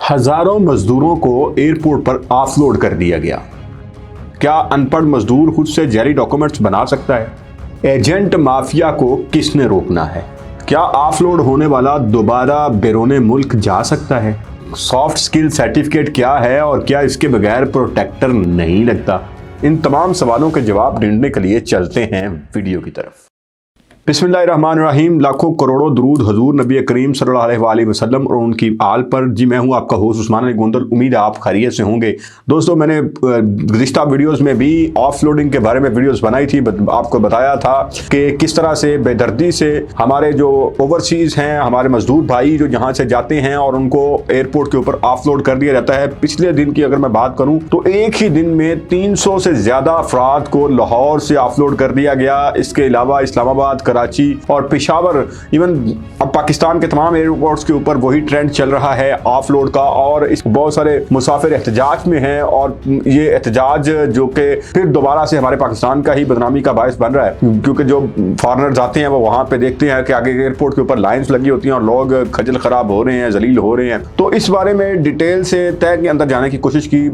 हजारों मजदूरों को एयरपोर्ट पर ऑफलोड कर दिया गया। क्या अनपढ़ मजदूर खुद से जाली डॉक्यूमेंट्स बना सकता है? एजेंट माफिया को किसने रोकना है? क्या ऑफलोड होने वाला दोबारा बैरूने मुल्क जा सकता है? सॉफ्ट स्किल सर्टिफिकेट क्या है और क्या इसके बगैर प्रोटेक्टर नहीं लगता? इन तमाम सवालों के जवाब ढूंढने के लिए चलते हैं वीडियो की तरफ। बिस्मिल्लाहिर्रहमानिर्रहीम। लाखों करोड़ों दुरूद हजूर नबी करीम सल्लल्लाहु अलैहि वसल्लम और उनकी आल पर। जी मैं हूं आपका होस्ट उस्मान अली गोंदल। उम्मीद है आप खैरियत से होंगे। दोस्तों, मैंने गुज़िश्ता वीडियोस में भी ऑफलोडिंग के बारे में वीडियोस बनाई थी। आपको बताया था कि किस तरह से बेदर्दी से हमारे जो ओवरसीज हैं, हमारे मजदूर भाई जो यहाँ से जाते हैं और उनको एयरपोर्ट के ऊपर ऑफलोड कर दिया जाता है। पिछले दिन की अगर मैं बात करूँ तो एक ही दिन में 300 से ज्यादा अफराद को लाहौर से ऑफलोड कर दिया गया। इसके अलावा इस्लामाबाद, कराची और पेशावर, इवन अब पाकिस्तान के तमाम एयरपोर्ट्स के ऊपर वही ट्रेंड चल रहा है ऑफलोड का। और इस बहुत सारे मुसाफिर एहतजाज में हैं और ये एहतजाज जो कि फिर दोबारा से हमारे पाकिस्तान का ही बदनामी का बायस बन रहा है, क्योंकि जो फॉरेनर्स आते हैं वो वहां पे देखते हैं कि आगे एयरपोर्ट के ऊपर लाइंस लगी होती हैं और लोग खजल खराब हो रहे हैं, जलील हो रहे हैं। तो इस बारे में डिटेल से तय के अंदर जाने की कोशिश की।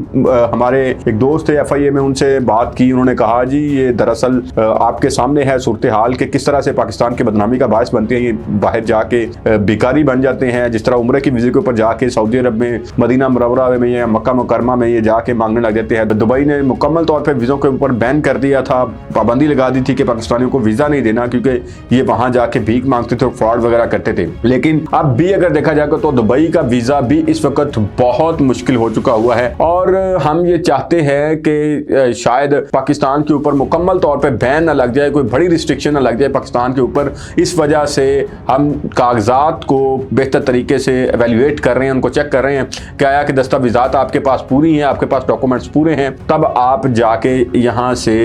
हमारे एक दोस्त थे FIA में, उनसे बात की। उन्होंने कहा जी ये दरअसल आपके सामने है सूरत हाल के किस तरह से पाकिस्तान की बदनामी का बायस बनते हैं। ये बाहर जाके भिखारी बन जाते हैं। जिस तरह उम्रे की वीज़े के ऊपर जाके सऊदी अरब में, मदीना मुनव्वरा में या मक्का मुकरमा में ये जाके मांगने लग जाते हैं। दुबई ने मुकम्मल तौर पे वीज़ों के ऊपर बैन कर दिया था, पाबंदी लगा दी थी कि पाकिस्तानियों को वीज़ा नहीं देना, क्योंकि ये वहाँ जाके भीख मांगते थे और फ्रॉड वगैरह करते थे। लेकिन अब भी अगर देखा जाए तो दुबई का वीज़ा भी इस वक्त बहुत मुश्किल हो चुका हुआ है। और हम ये चाहते हैं कि शायद पाकिस्तान के ऊपर मुकम्मल तौर पर बैन ना लग जाए, कोई बड़ी रिस्ट्रिक्शन ना लग जाए पाकिस्तान के ऊपर। इस वजह से हम कागजात को बेहतर तरीके से एवेल्युएट कर रहे हैं, उनको चेक कर रहे हैं क्या कि दस्तावेजात आपके पास पूरी हैं, आपके पास डॉक्यूमेंट्स पूरे हैं, तब आप जाके यहाँ से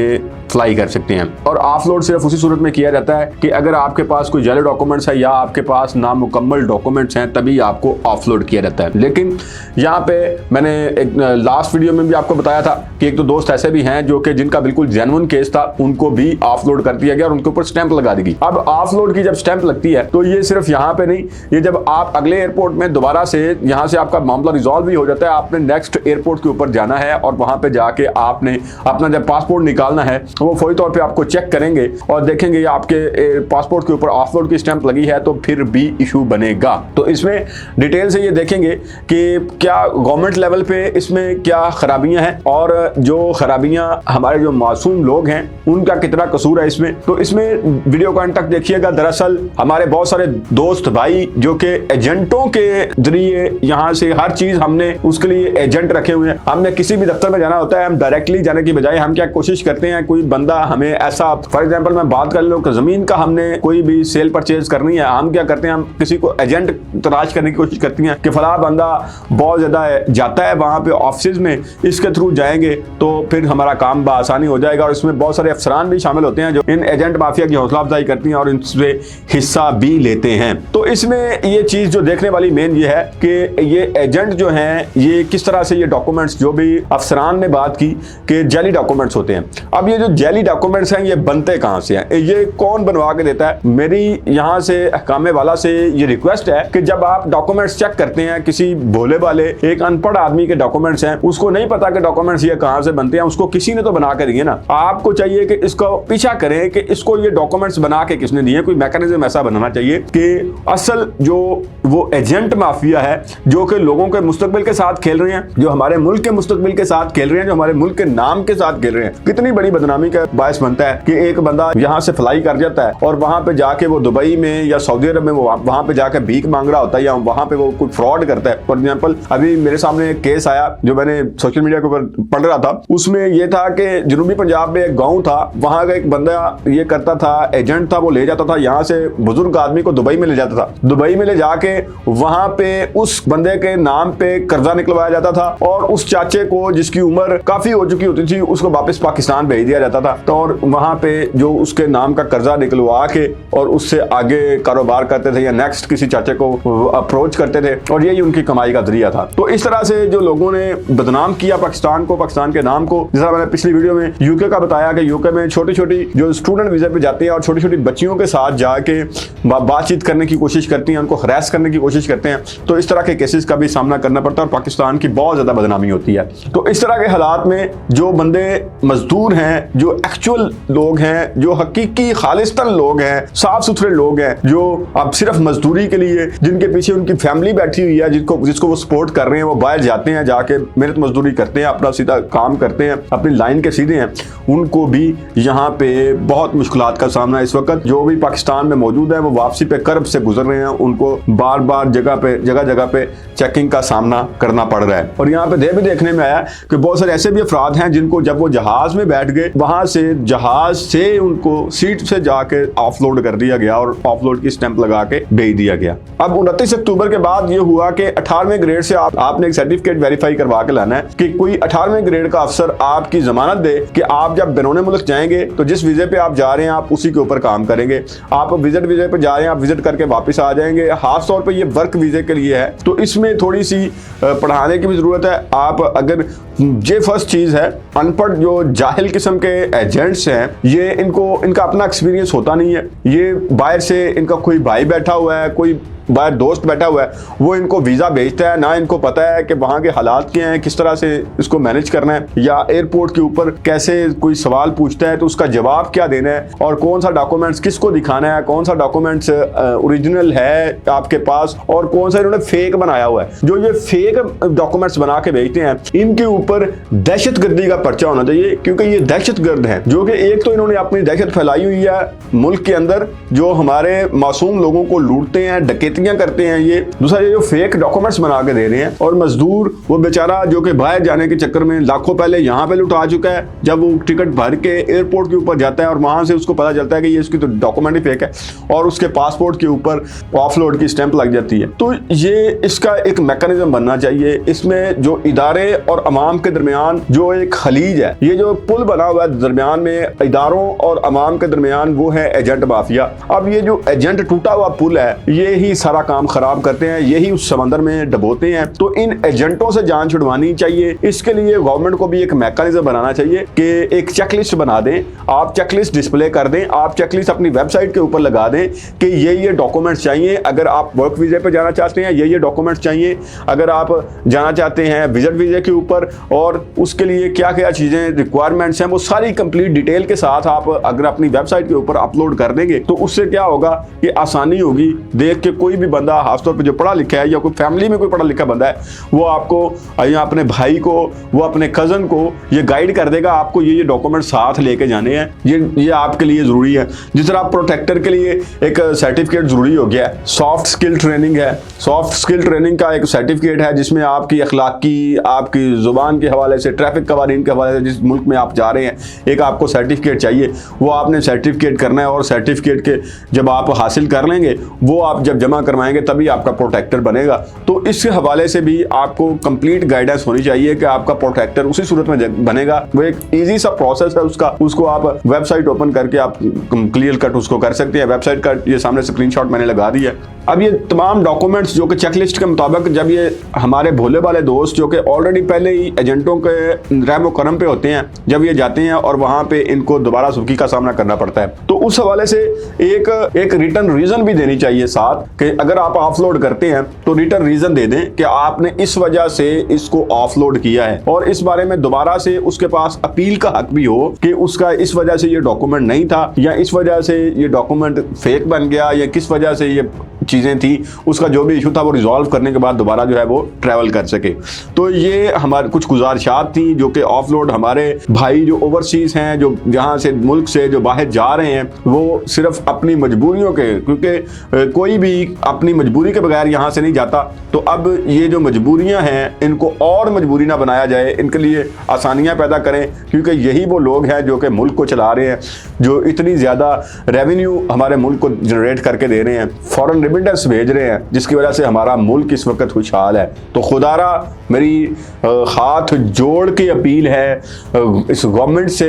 फ्लाई कर सकते हैं। और ऑफलोड सिर्फ उसी सूरत में किया जाता है कि अगर आपके पास कोई जाली डॉक्यूमेंट्स है या आपके पास नामुकम्मल डॉक्यूमेंट्स हैं, तभी आपको ऑफलोड किया जाता है। लेकिन यहाँ पे मैंने एक लास्ट वीडियो में भी आपको बताया था कि एक तो दोस्त ऐसे भी हैं जो कि जिनका बिल्कुल जेन्युइन केस था, उनको भी ऑफलोड कर दिया गया और उनके ऊपर स्टैंप लगा दी गई। अब ऑफलोड की जब स्टैंप लगती है तो ये सिर्फ यहाँ पे नहीं, ये जब आप अगले एयरपोर्ट में दोबारा से यहाँ से आपका मामला रिजॉल्व भी हो जाता है, आपने नेक्स्ट एयरपोर्ट के ऊपर जाना है और वहां पे जाके आपने अपना जब पासपोर्ट निकालना है तो वो फौरी तौर पे आपको चेक करेंगे और देखेंगे आपके पासपोर्ट के ऊपर ऑफलोड की स्टैंप लगी है, तो फिर भी इशू बनेगा। तो इसमें डिटेल से ये देखेंगे कि क्या गवर्नमेंट लेवल पे इसमें क्या खराबियां हैं और जो खराबियां हमारे जो मासूम लोग हैं उनका कितना कसूर है इसमें। तो इसमें वीडियो को अंत तक देखिएगा। दरअसल हमारे बहुत सारे दोस्त भाई जो कि एजेंटों के जरिए यहाँ से हर चीज हमने उसके लिए एजेंट रखे हुए हैं। हमने किसी भी दफ्तर में जाना होता है, हम डायरेक्टली जाने की बजाय हम क्या कोशिश करते हैं, कोई बंदा हमें ऐसा, फॉर एग्जांपल मैं बात कर लूं कि जमीन का हमने कोई भी सेल परचेज करनी है, हम क्या करते हैं, हम किसी को एजेंट तलाश करने की कोशिश करते हैं कि फला बंदा बहुत ज्यादा जाता है वहां पे ऑफिस में, इसके थ्रू जाएंगे तो फिर हमारा काम बआसानी हो जाएगा। और इसमें बहुत सारे अफसरान भी शामिल होते हैं जो इन एजेंट माफिया की हौसला अफजाई करती हैं और इनसे हिस्सा भी लेते हैं। तो इसमें ये चीज जो देखने वाली मेन ये है कि ये एजेंट जो हैं ये किस तरह से ये डॉक्यूमेंट्स, जो भी अफसरान ने बात की कि जाली डॉक्यूमेंट्स होते हैं। अब ये जो जाली डॉक्यूमेंट्स हैं ये बनते कहां से हैं, ये कौन बनवा के देता है? मेरी यहां से हकामे वाला से ये रिक्वेस्ट है कि जब आप डॉक्यूमेंट्स चेक करते हैं, किसी भोले वाले एक अनपढ़ आदमी के डॉक्यूमेंट्स हैं, उसको नहीं पता कि डॉक्यूमेंट्स ये कहां से बनते हैं, उसको किसी ने तो बना के दिए ना। आपको चाहिए कि इसको पीछा करें कि इसको ये डॉक्यूमेंट्स बना के किसने दिए। कोई मैकेनिज्म ऐसा बनाना चाहिए कि असल जो वो एजेंट माफिया है जो कि लोगों के मुस्तकबिल के साथ खेल रहे हैं, जो हमारे मुल्क के मुस्तकबिल के साथ खेल रहे हैं, जो हमारे मुल्क के नाम के साथ खेल रहे हैं। कितनी बड़ी बदनामी का बायस बनता है कि एक बंदा यहाँ से फ्लाई कर जाता है और वहां पे जाके वो दुबई में या सऊदी अरब में वो वहां पे जाके भीख मांग रहा होता है या वहां पे वो कुछ फ्रॉड करता है। फॉर एग्जाम्पल अभी मेरे सामने एक केस आया जो मैंने सोशल मीडिया के ऊपर पढ़ रहा था। उसमें यह था कि जनूबी पंजाब में एक गाँव था, वहां का एक बंदा ये करता था, एजेंट था, वो ले जाता था यहाँ से बुजुर्ग आदमी को दुबई में ले जाता था। दुबई में ले जाके वहां पे उस बंदे के नाम पे कर्जा निकलवाया जाता था और उस चाचे को जिसकी उम्र काफी हो चुकी होती थी उसको वापस पाकिस्तान भेज दिया जाता था। तो और वहां पे जो उसके नाम का कर्जा निकलवा के और उससे आगे कारोबार करते थे या नेक्स्ट किसी चाचे को अप्रोच करते थे और यही उनकी कमाई का जरिया था। तो इस तरह से जो लोगों ने बदनाम किया पाकिस्तान को, पाकिस्तान के नाम को, जैसा मैंने पिछली वीडियो में यूके का बताया कि यूके में छोटी छोटी जो स्टूडेंट वीजा पे जाते हैं और छोटी छोटी बच्चियों के साथ जाके बातचीत करने की कोशिश करती हैं, उनको हरास करने की कोशिश करते हैं, तो इस तरह के केसेस का भी सामना करना पड़ता है और पाकिस्तान की बहुत ज़्यादा बदनामी होती है। तो इस तरह के हालात में जो बंदे मजदूर हैं, जो एक्चुअल लोग हैं, जो हकीकी खालिस्तान लोग हैं, साफ सुथरे लोग हैं, जो अब सिर्फ मजदूरी के लिए, जिनके पीछे उनकी फैमिली बैठी हुई है, जिसको वो सपोर्ट कर रहे हैं, वो बाहर जाते हैं, जाके मेहनत मजदूरी करते हैं, अपना सीधा काम करते हैं, अपनी लाइन के सीधे हैं, उनको भी यहाँ पे बहुत मुश्किलात का सामना इस वक्त जो भी पाकिस्तान में मौजूद है वो वापसी पे कर्ब से गुजर रहे हैं, उनको बार बार जगह जगह पे चेकिंग का सामना करना पड़ रहा है। और यहाँ पे भी देखने में आया कि बहुत सारे ऐसे भी अफराद हैं जिनको जब वो जहाज में बैठ गए, वहां से जहाज से उनको सीट से जाके ऑफलोड कर दिया गया और ऑफलोड की स्टैंप लगा के भेज दिया गया। अब 29 अक्टूबर के बाद ये हुआ कि 18वें ग्रेड से आपने एक सर्टिफिकेट वेरीफाई करवा के लाना है कि कोई 18वें ग्रेड का अफसर आपकी जमानत दे कि आप जब बैरून मुल्क जाएंगे तो जिस वीजे पे आप जा रहे हैं आप उसी के ऊपर काम करेंगे। आप विजिट वीजे पे जा रहे हैं, आप विजिट करके वापस आ जाएंगे। खास तौर पे ये वर्क वीजे के लिए है, तो इसमें थोड़ी सी पढ़ाने की भी जरूरत है। आप अगर ये फर्स्ट चीज है, अनपढ़ जो जाहिल किस्म के एजेंट्स हैं, ये इनका अपना एक्सपीरियंस होता नहीं है। ये बाहर से इनका कोई भाई बैठा हुआ है, कोई बाहर दोस्त बैठा हुआ है, वो इनको वीज़ा भेजता है, ना इनको पता है कि वहाँ के हालात क्या हैं, किस तरह से इसको मैनेज करना है, या एयरपोर्ट के ऊपर कैसे कोई सवाल पूछता है तो उसका जवाब क्या देना है, और कौन सा डॉक्यूमेंट्स किसको दिखाना है, कौन सा डॉक्यूमेंट्स ओरिजिनल है आपके पास और कौन सा इन्होंने फेक बनाया हुआ है। जो ये फेक डॉक्यूमेंट्स बना के भेजते हैं, इनके ऊपर दहशतगर्दी का पर्चा होना चाहिए, क्योंकि ये दहशतगर्द हैं जो कि एक तो इन्होंने अपनी दहशत फैलाई हुई है मुल्क के अंदर, जो हमारे मासूम लोगों को लूटते हैं, डकैती करते हैं। ये दूसरा, ये जो फेक डॉक्यूमेंट्स बना के दे रहे हैं, और मजदूर वो बेचारा जो कि बाहर जाने के चक्कर में लाखों पहले यहाँ पे लुटा चुका है, जब वो टिकट भर के एयरपोर्ट के ऊपर जाता है और वहां से उसको पता चलता है कि ये इसकी तो डॉक्यूमेंट ही फेक है और उसके पासपोर्ट के ऊपर ऑफलोड की स्टैंप लग जाती है। तो ये इसका एक मैकेनिज्म बनना चाहिए। इसमें जो इदारे और अवाम के दरमियान जो एक खलीज है, ये जो पुल बना हुआ है दरमियान में इदारों और अवाम के दरमियान, वो है एजेंट माफिया। अब ये जो एजेंट टूटा हुआ पुल है, ये ही सारा काम खराब करते हैं, यही उस समंदर में डबोते हैं। तो इन एजेंटों से जान छुड़वानी चाहिए। इसके लिए गवर्नमेंट को भी एक मैकेनिज्म बनाना चाहिए कि एक चेकलिस्ट बना दें, आप चेकलिस्ट डिस्प्ले कर दें, आप चेकलिस्ट अपनी वेबसाइट के ऊपर लगा दें कि ये डॉक्यूमेंट्स चाहिए अगर आप वर्क वीजे पे जाना चाहते हैं, ये डॉक्यूमेंट्स चाहिए अगर आप जाना चाहते हैं विजिट वीजे के ऊपर, और उसके लिए क्या क्या चीजें रिक्वायरमेंट्स हैं वो सारी कंप्लीट डिटेल के साथ आप अगर अपनी वेबसाइट के ऊपर अपलोड कर देंगे तो उससे क्या होगा कि आसानी होगी। देख के कोई भी बंदा, खासतौर पे जो पढ़ा लिखा है या कोई फैमिली में कोई पढ़ा लिखा बंदा है, वो आपको या अपने भाई को, वो अपने कजन को ये गाइड कर देगा, आपको ये डॉक्यूमेंट साथ लेके जाने हैं, ये आपके लिए जरूरी है। जिस तरह प्रोटेक्टर के लिए एक सर्टिफिकेट जरूरी हो गया है, सॉफ्ट स्किल ट्रेनिंग है, सॉफ्ट स्किल ट्रेनिंग का एक सर्टिफिकेट है जिसमें आपकी अखलाकी, आपकी जुबान के हवाले से, ट्रैफिक कवानीन के हवाले से, जिस मुल्क में आप जा रहे हैं, एक आपको सर्टिफिकेट चाहिए, वो आपने सर्टिफिकेट करना है। और सर्टिफिकेट के जब आप हासिल कर लेंगे, वो आप जब जमा करवाएंगे तभी आपका प्रोटेक्टर बनेगा। तो इस हवाले से भी आपको कंप्लीट गाइडेंस होनी चाहिए कि आपका प्रोटेक्टर उसी सूरत में बनेगा। वो एक इजी सा प्रोसेस है उसको आप वेबसाइट ओपन करके आप क्लियर कट उसको कर सकते हैं। वेबसाइट का ये सामने स्क्रीनशॉट मैंने लगा दिया। अब ये तमाम डॉक्यूमेंट्स जो कि चेकलिस्ट के मुताबिक, जब ये हमारे भोले वाले दोस्त जो कि ऑलरेडी पहले ही एजेंटों के रहमो करम पे होते हैं, जब ये जाते हैं और वहां पे इनको दोबारा सुर्खी का सामना करना पड़ता है, तो उस हवाले से एक रिटर्न रीजन भी देनी चाहिए साथ कि अगर आप ऑफलोड करते हैं तो रिटर्न रीजन दे दें कि आपने इस वजह से इसको ऑफलोड किया है, और इस बारे में दोबारा से उसके पास अपील का हक भी हो कि उसका इस वजह से ये डॉक्यूमेंट नहीं था, या इस वजह से ये डॉक्यूमेंट फेक बन गया, या किस वजह से ये चीज़ें थी, उसका जो भी इशू था वो रिजॉल्व करने के बाद दोबारा जो है वो ट्रैवल कर सके। तो ये हमारे कुछ गुजारिशात थी जो कि ऑफलोड हमारे भाई जो ओवरसीज हैं, जो यहाँ से मुल्क से जो बाहर जा रहे हैं, वो सिर्फ अपनी मजबूरियों के, क्योंकि कोई भी अपनी मजबूरी के बगैर यहाँ से नहीं जाता, तो अब ये जो मजबूरियाँ हैं इनको और मजबूरी ना बनाया जाए, इनके लिए आसानियाँ पैदा करें, क्योंकि यही वो लोग हैं जो कि मुल्क को चला रहे हैं, जो इतनी ज़्यादा रेवेन्यू हमारे मुल्क को जनरेट करके दे रहे हैं। फॉरेन रेमिटेंस भेज रहे हैं जिसकी वजह से हमारा मुल्क इस वक्त खुशहाल है। तो खुदारा मेरी हाथ जोड़ के अपील है इस गवर्नमेंट से,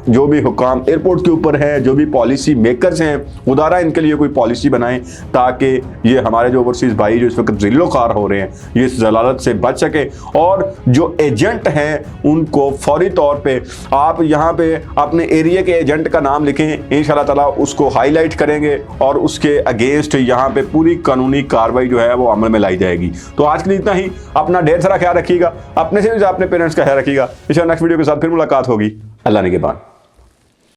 जो भी हुकाम एयरपोर्ट के ऊपर है, जो भी पॉलिसी मेकर्स हैं, खुदारा इनके लिए कोई पॉलिसी बनाएं ताकि ये हमारे जो ओवरसीज़ भाई जो इस वक्त ज़िल्लो-ख़ार हो रहे हैं ये इस जलालत से बच सके। और जो एजेंट हैं उनको फौरी तौर पे आप यहाँ पे अपने एरिया के एजेंट का नाम लिखें, इंशाअल्लाह ताला उसको हाईलाइट करेंगे और उसके अगेंस्ट यहाँ पे पूरी कानूनी कार्रवाई जो है वो अमल में लाई जाएगी। तो आज के लिए इतना ही। अपना ढेर सारा ख्याल रखिएगा, अपने से भी अपने पेरेंट्स का ख्याल रखिएगा। इंशाअल्लाह नेक्स्ट वीडियो के साथ फिर मुलाकात होगी। अल्लाह निगहबान।